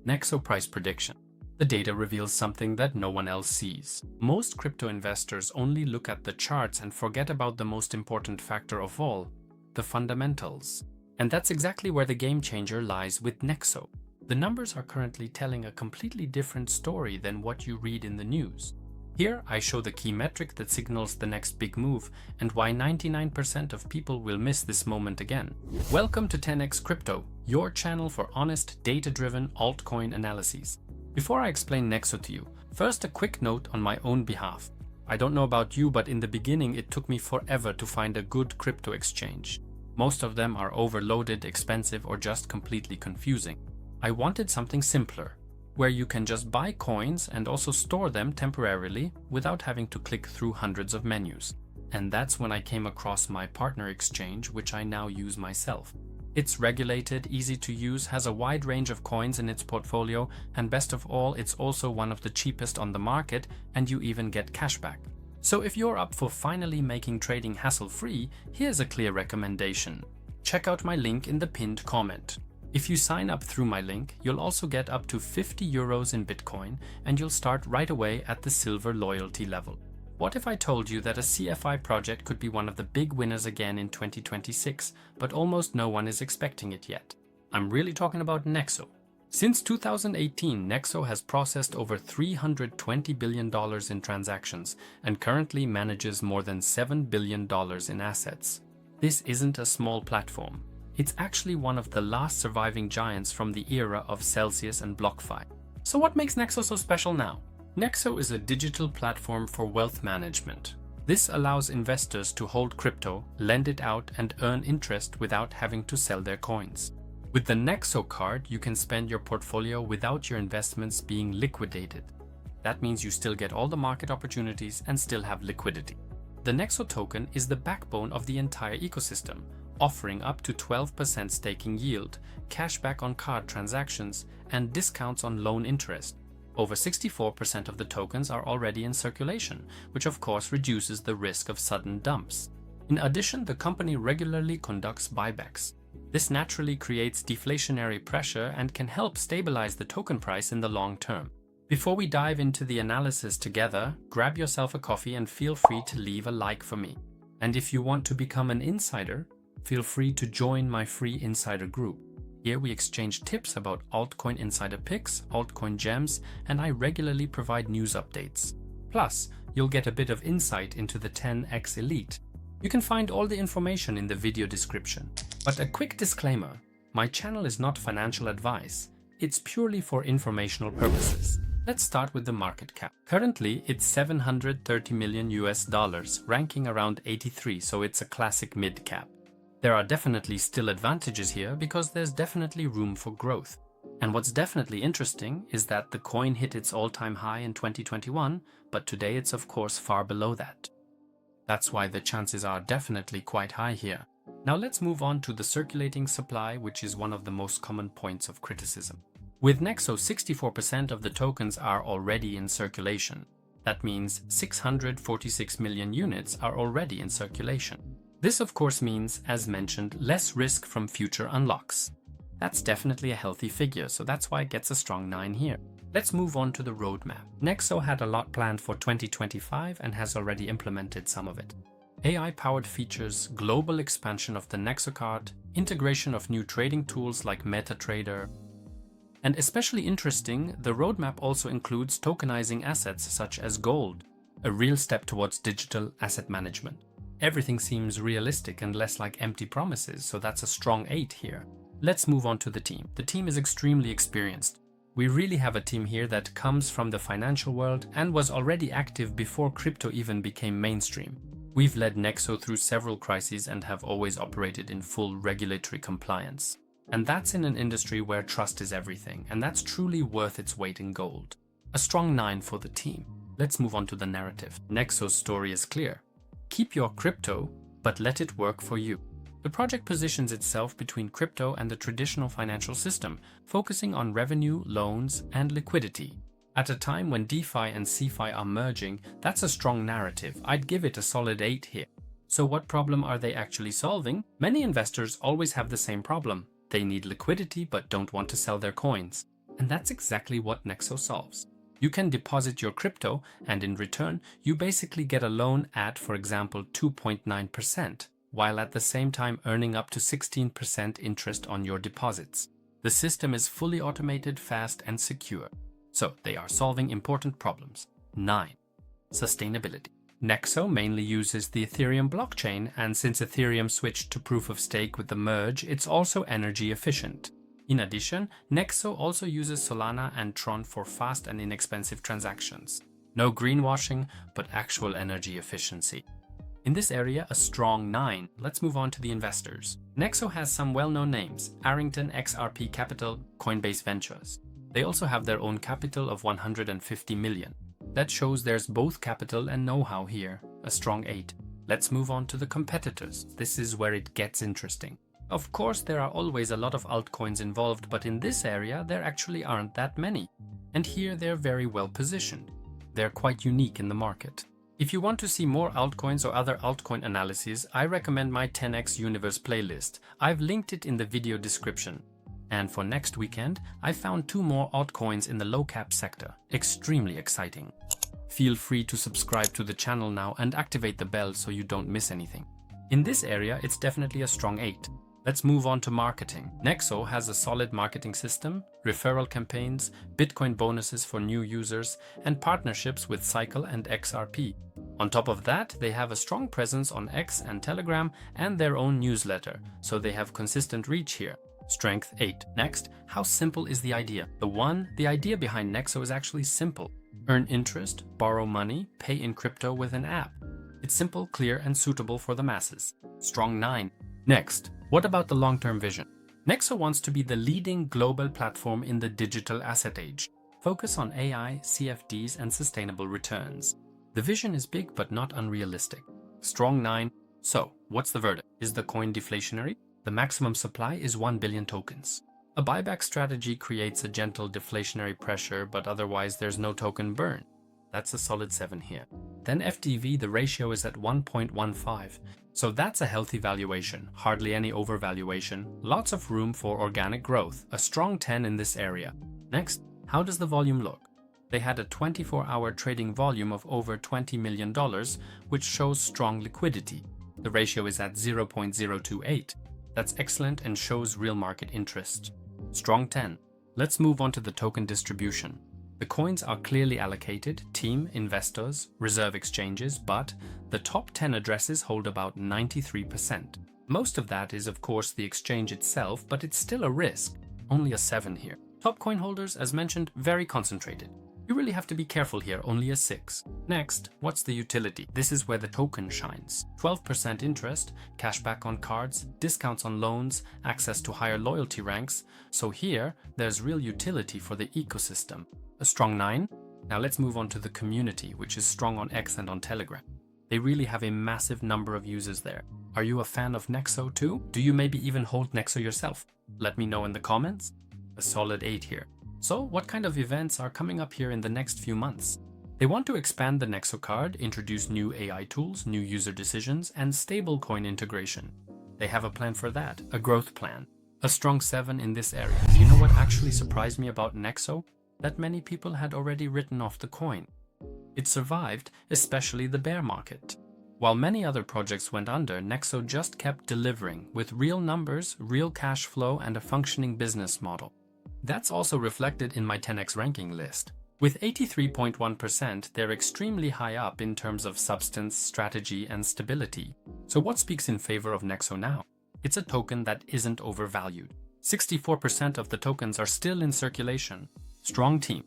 NEXO Price Prediction. The data reveals something that no one else sees. Most crypto investors only look at the charts and forget about the most important factor of all, the fundamentals. And that's exactly where the game changer lies with NEXO. The numbers are currently telling a completely different story than what you read in the news. Here, I show the key metric that signals the next big move and why 99% of people will miss this moment again. Welcome to 10x Crypto, your channel for honest, data-driven altcoin analyses. Before I explain NEXO to you, first a quick note on my own behalf. I don't know about you, but in the beginning it took me forever to find a good crypto exchange. Most of them are overloaded, expensive, or just completely confusing. I wanted something simpler, where you can just buy coins and also store them temporarily without having to click through hundreds of menus. And that's when I came across my partner exchange, which I now use myself. It's regulated, easy to use, has a wide range of coins in its portfolio, and best of all, it's also one of the cheapest on the market, and you even get cashback. So if you're up for finally making trading hassle-free, here's a clear recommendation. Check out my link in the pinned comment. If you sign up through my link, you'll also get up to 50 euros in Bitcoin, and you'll start right away at the silver loyalty level. What if I told you that a CeFi project could be one of the big winners again in 2026, but almost no one is expecting it yet? I'm really talking about NEXO. Since 2018, NEXO has processed over $320 billion in transactions and currently manages more than $7 billion in assets. This isn't a small platform. It's actually one of the last surviving giants from the era of Celsius and BlockFi. So what makes NEXO so special now? NEXO is a digital platform for wealth management. This allows investors to hold crypto, lend it out, and earn interest without having to sell their coins. With the NEXO card, you can spend your portfolio without your investments being liquidated. That means you still get all the market opportunities and still have liquidity. The NEXO token is the backbone of the entire ecosystem, offering up to 12% staking yield, cashback on card transactions, and discounts on loan interest. Over 64% of the tokens are already in circulation, which of course reduces the risk of sudden dumps. In addition, the company regularly conducts buybacks. This naturally creates deflationary pressure and can help stabilize the token price in the long term. Before we dive into the analysis together, grab yourself a coffee and feel free to leave a like for me. And if you want to become an insider, feel free to join my free insider group. Here we exchange tips about altcoin insider picks, altcoin gems, and I regularly provide news updates. Plus, you'll get a bit of insight into the 10x Elite. You can find all the information in the video description. But a quick disclaimer, my channel is not financial advice. It's purely for informational purposes. Let's start with the market cap. Currently, it's $730 million US, ranking around 83, so it's a classic mid-cap. There are definitely still advantages here because there's definitely room for growth. And what's definitely interesting is that the coin hit its all-time high in 2021, but today it's of course far below that. That's why the chances are definitely quite high here. Now let's move on to the circulating supply, which is one of the most common points of criticism. With NEXO, 64% of the tokens are already in circulation. That means 646 million units are already in circulation. This of course means, as mentioned, less risk from future unlocks. That's definitely a healthy figure, so that's why it gets a strong 9 here. Let's move on to the roadmap. NEXO had a lot planned for 2025 and has already implemented some of it. AI-powered features, global expansion of the NEXO card, integration of new trading tools like MetaTrader, and especially interesting, the roadmap also includes tokenizing assets such as gold, a real step towards digital asset management. Everything seems realistic and less like empty promises, so that's a strong 8 here. Let's move on to the team. The team is extremely experienced. We really have a team here that comes from the financial world and was already active before crypto even became mainstream. We've led NEXO through several crises and have always operated in full regulatory compliance. And that's in an industry where trust is everything, and that's truly worth its weight in gold. A strong 9 for the team. Let's move on to the narrative. NEXO's story is clear. Keep your crypto, but let it work for you. The project positions itself between crypto and the traditional financial system, focusing on revenue, loans, and liquidity. At a time when DeFi and CeFi are merging, that's a strong narrative. I'd give it a solid 8 here. So what problem are they actually solving? Many investors always have the same problem. They need liquidity but don't want to sell their coins. And that's exactly what NEXO solves. You can deposit your crypto, and in return, you basically get a loan at, for example, 2.9%, while at the same time earning up to 16% interest on your deposits. The system is fully automated, fast, and secure. So they are solving important problems. 9. Sustainability. NEXO mainly uses the Ethereum blockchain, and since Ethereum switched to proof of stake with the merge, it's also energy efficient. In addition, NEXO also uses Solana and Tron for fast and inexpensive transactions. No greenwashing, but actual energy efficiency. In this area, a strong 9. Let's move on to the investors. NEXO has some well-known names: Arrington, XRP Capital, Coinbase Ventures. They also have their own capital of 150 million. That shows there's both capital and know-how here, a strong 8. Let's move on to the competitors. This is where it gets interesting. Of course, there are always a lot of altcoins involved, but in this area, there actually aren't that many. And here they're very well positioned. They're quite unique in the market. If you want to see more altcoins or other altcoin analyses, I recommend my 10x Universe playlist. I've linked it in the video description. And for next weekend, I found 2 more altcoins in the low cap sector. Extremely exciting. Feel free to subscribe to the channel now and activate the bell so you don't miss anything. In this area, it's definitely a strong 8. Let's move on to marketing. NEXO has a solid marketing system, referral campaigns, Bitcoin bonuses for new users, and partnerships with Cycle and XRP. On top of that, they have a strong presence on X and Telegram and their own newsletter, so they have consistent reach here. Strength 8. Next, how simple is the idea? The idea behind NEXO is actually simple. Earn interest, borrow money, pay in crypto with an app. It's simple, clear, and suitable for the masses. Strong 9. Next, what about the long-term vision? NEXO wants to be the leading global platform in the digital asset age. Focus on AI, CFDs, and sustainable returns. The vision is big but not unrealistic. Strong 9. So, what's the verdict? Is the coin deflationary? The maximum supply is 1 billion tokens. A buyback strategy creates a gentle deflationary pressure, but otherwise there's no token burn. That's a solid 7 here. Then FDV, the ratio is at 1.15. So that's a healthy valuation, hardly any overvaluation, lots of room for organic growth, a strong 10 in this area. Next, how does the volume look? They had a 24-hour trading volume of over $20 million, which shows strong liquidity. The ratio is at 0.028. That's excellent and shows real market interest. Strong 10. Let's move on to the token distribution. The coins are clearly allocated: team, investors, reserve exchanges, but the top 10 addresses hold about 93%. Most of that is, of course, the exchange itself, but it's still a risk. Only a 7 here. Top coin holders, as mentioned, very concentrated. You really have to be careful here, only a 6. Next, what's the utility? This is where the token shines. 12% interest, cashback on cards, discounts on loans, access to higher loyalty ranks. So here, there's real utility for the ecosystem. A strong 9. Now let's move on to the community, which is strong on X and on Telegram. They really have a massive number of users there. Are you a fan of NEXO too? Do you maybe even hold NEXO yourself? Let me know in the comments. A solid 8 here. So what kind of events are coming up here in the next few months? They want to expand the NEXO card, introduce new AI tools, new user decisions, and stablecoin integration. They have a plan for that, a growth plan. A strong 7 in this area. You know what actually surprised me about NEXO? That many people had already written off the coin. It survived, especially the bear market. While many other projects went under, NEXO just kept delivering with real numbers, real cash flow, and a functioning business model. That's also reflected in my 10x ranking list. With 83.1%, they're extremely high up in terms of substance, strategy, and stability. So what speaks in favor of NEXO now? It's a token that isn't overvalued. 64% of the tokens are still in circulation. Strong team.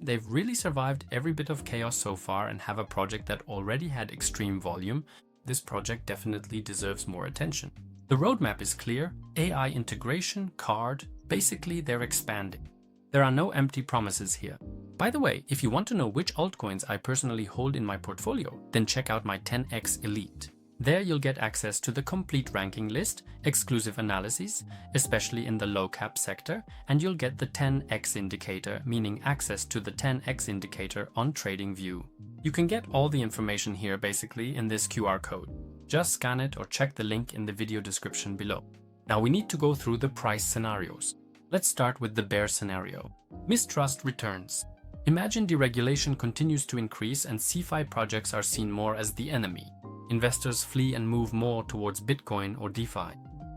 They've really survived every bit of chaos so far and have a project that already had extreme volume. This project definitely deserves more attention. The roadmap is clear: AI integration, card, basically they're expanding. There are no empty promises here. By the way, if you want to know which altcoins I personally hold in my portfolio, then check out my 10x Elite. There you'll get access to the complete ranking list, exclusive analyses, especially in the low cap sector, and you'll get the 10x indicator, meaning access to the 10x indicator on TradingView. You can get all the information here basically in this QR code. Just scan it or check the link in the video description below. Now we need to go through the price scenarios. Let's start with the bear scenario. Mistrust returns. Imagine deregulation continues to increase and CeFi projects are seen more as the enemy. Investors flee and move more towards Bitcoin or DeFi.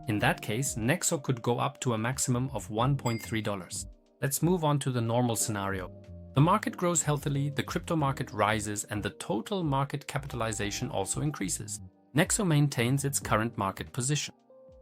In that case, NEXO could go up to a maximum of $1.3. Let's move on to the normal scenario. The market grows healthily, the crypto market rises, and the total market capitalization also increases. NEXO maintains its current market position.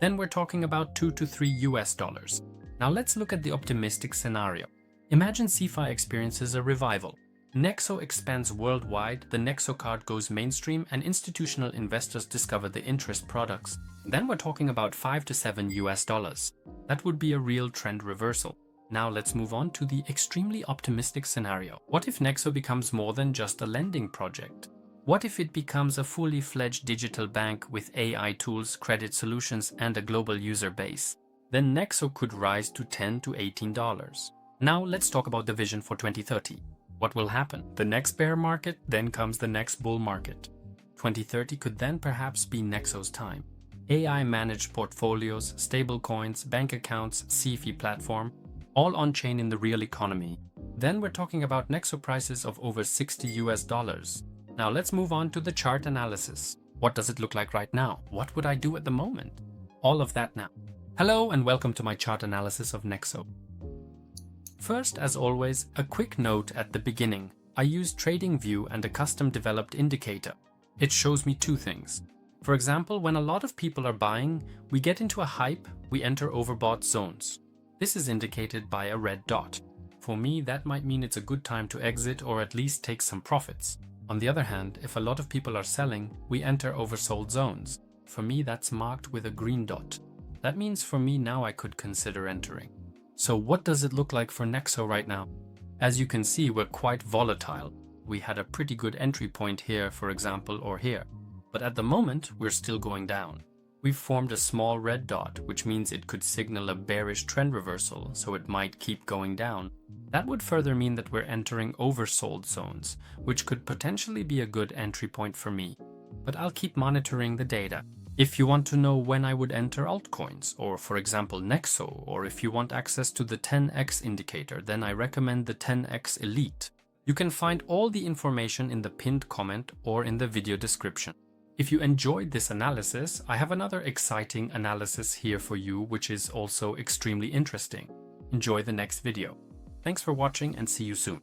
Then we're talking about $2 to $3. Now let's look at the optimistic scenario. Imagine CeFi experiences a revival. NEXO expands worldwide, the NEXO card goes mainstream, and institutional investors discover the interest products. Then we're talking about $5 to $7. That would be a real trend reversal. Now let's move on to the extremely optimistic scenario. What if NEXO becomes more than just a lending project? What if it becomes a fully fledged digital bank with AI tools, credit solutions, and a global user base? Then NEXO could rise to $10 to $18. Now let's talk about the vision for 2030. What will happen? The next bear market, then comes the next bull market. 2030 could then perhaps be NEXO's time. AI-managed portfolios, stablecoins, bank accounts, CeFi platform, all on-chain in the real economy. Then we're talking about NEXO prices of over $60. Now let's move on to the chart analysis. What does it look like right now? What would I do at the moment? All of that now. Hello and welcome to my chart analysis of NEXO. First, as always, a quick note at the beginning. I use TradingView and a custom-developed indicator. It shows me two things. For example, when a lot of people are buying, we get into a hype, we enter overbought zones. This is indicated by a red dot. For me, that might mean it's a good time to exit or at least take some profits. On the other hand, if a lot of people are selling, we enter oversold zones. For me, that's marked with a green dot. That means for me now I could consider entering. So what does it look like for NEXO right now? As you can see, we're quite volatile. We had a pretty good entry point here, for example, or here. But at the moment, we're still going down. We've formed a small red dot, which means it could signal a bearish trend reversal, so it might keep going down. That would further mean that we're entering oversold zones, which could potentially be a good entry point for me. But I'll keep monitoring the data. If you want to know when I would enter altcoins, or for example NEXO, or if you want access to the 10x indicator, then I recommend the 10x Elite. You can find all the information in the pinned comment or in the video description. If you enjoyed this analysis, I have another exciting analysis here for you, which is also extremely interesting. Enjoy the next video. Thanks for watching and see you soon.